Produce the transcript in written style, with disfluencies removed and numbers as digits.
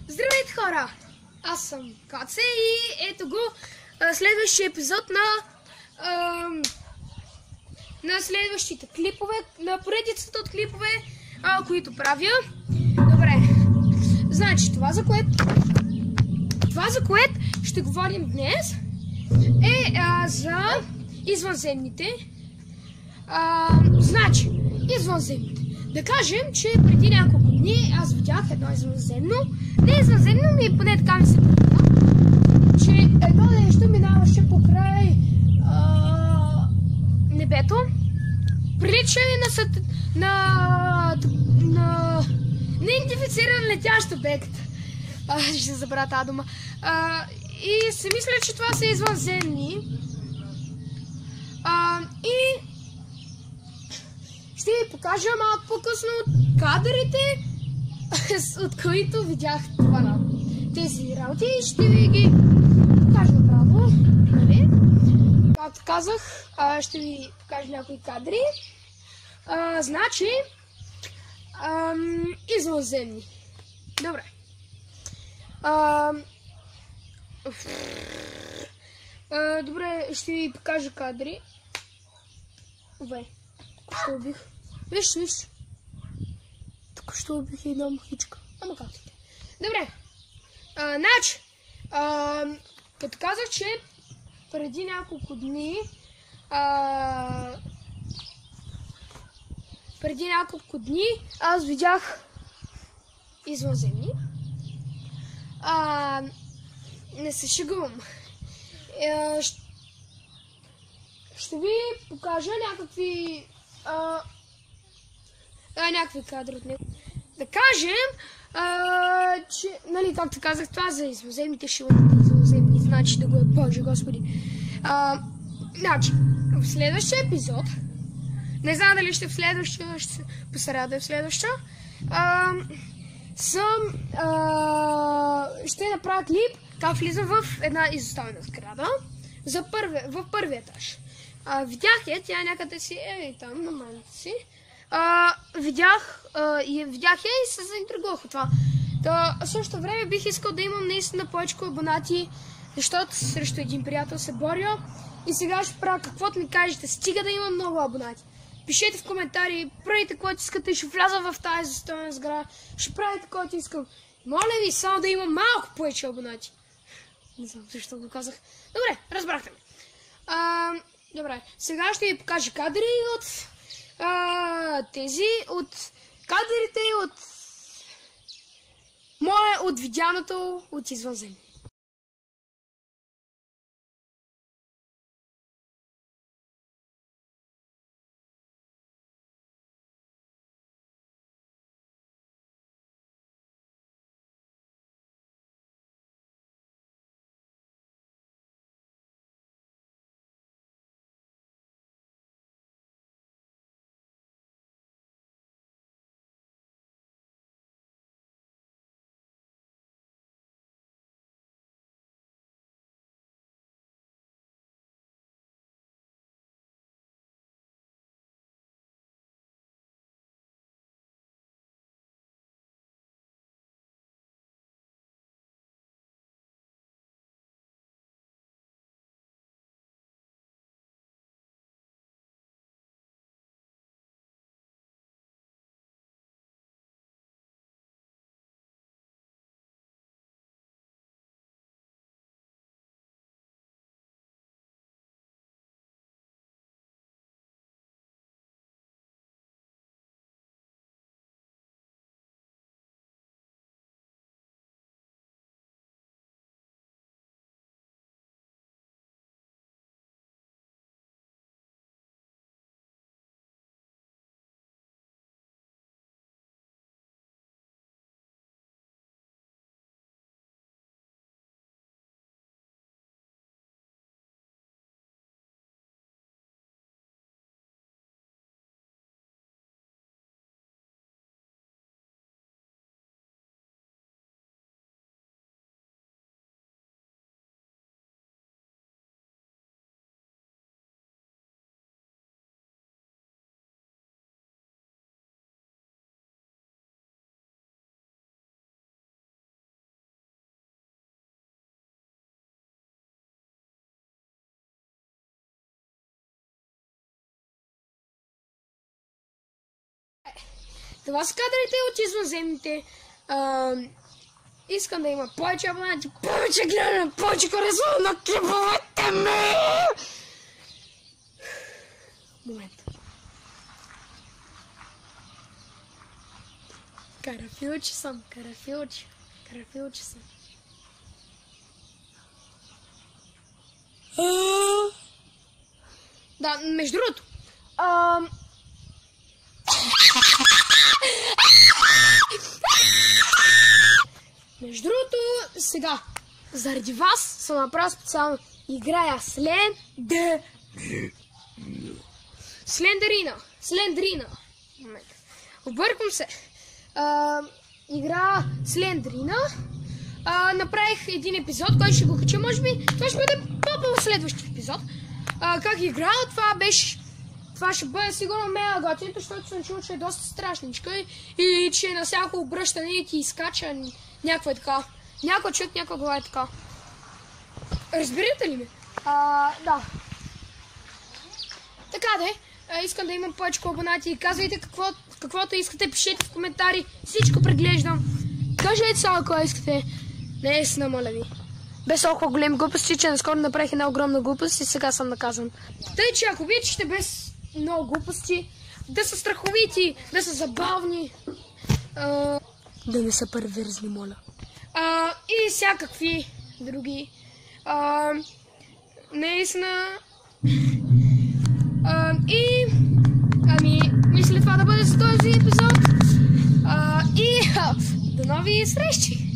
Здравейте, хора! Аз съм Каце и ето го следващия епизод на следващите клипове, на поредицата от клипове, които правя. Добре, значи това за което ще говорим днес е за извънземните. Значи, извънземните. Да кажем, че преди няколко дни аз видях едно извънземно. Не извънземно, ми поне така ми се предава, че едно нещо минаваше покрай небето. Прилича на неидентифициран летящ обект. Ще забравя тази дума. И си мисля, че това са извънземни. И ще ви покажа малко по-късно кадрите, от които видях това, тези работи, и ще ви ги покажа направо. Нали? Както казах, ще ви покажа някои кадри. Значи, извънземни. Добре. Добре, ще ви покажа кадри. Що убих? Виж. Тук ще убих една мухичка. Ама как ти? Добре. Значи, като казах, че преди няколко дни аз видях извънземни. Не се шегувам. Ще ви покажа някакви кадри от него. Да кажем, че, нали, както казах, това за извънземните шилните извънземни, значи да го е Боже, Господи. Значи, в следващия епизод, не знам дали ще в следващия, ще се постарая да е в следващия, ще направя клип, как влизам в една изоставена сграда, в първия етаж. Видях я, тя някъде си там на маница си. Видях я и се заинтригувах от това. В същото време бих искал да имам наистина повече абонати, защото срещу един приятел се боря и сега ще правя каквото ми кажете, стига да имам много абонати. Пишете в коментари, правите което искате, ще вляза в тази изоставена сграда, ще правите което искам. Моля ви, само да имам малко повече абонати. Не знам защо го казах. Добре, разбрахте ме. Добре, сега ще ви покажа кадри от кадрите от видяното от извънземни. Това са кадрите от извънземните. Искам да има повече абонати, повече гледане, повече харесване на клиповете ми! Момент. Карафилче съм, карафилче съм. Да, между другото. Между другото, сега, заради вас съм направил специално играя Слендрина. Момент. Обърквам се. Игра Слендрина. Направих един епизод, който ще го кача, може би. Това ще бъде по-по следващия епизод. Как играя, това ще бъде сигурно мега готино, защото съм чул, че е доста страшничка и че на всяко обръщане ти изкача някаква така. Някой чук, някаква глава е така. Разбирате ли ме? Да. Така де, искам да имам повече абонати. Казвайте каквото искате, пишете в коментари. Всичко преглеждам. Кажете само какво искате. Не е с намаляви. Без толкова големи глупости, че наскоро направих една огромна глупост и сега съм наказан. Тъй, че ако обичате без много глупости, да са страховити, да са забавни, да не са перверзни, моля. И всякакви други. Наистина. Мисля това да бъде за този епизод. И до нови срещи!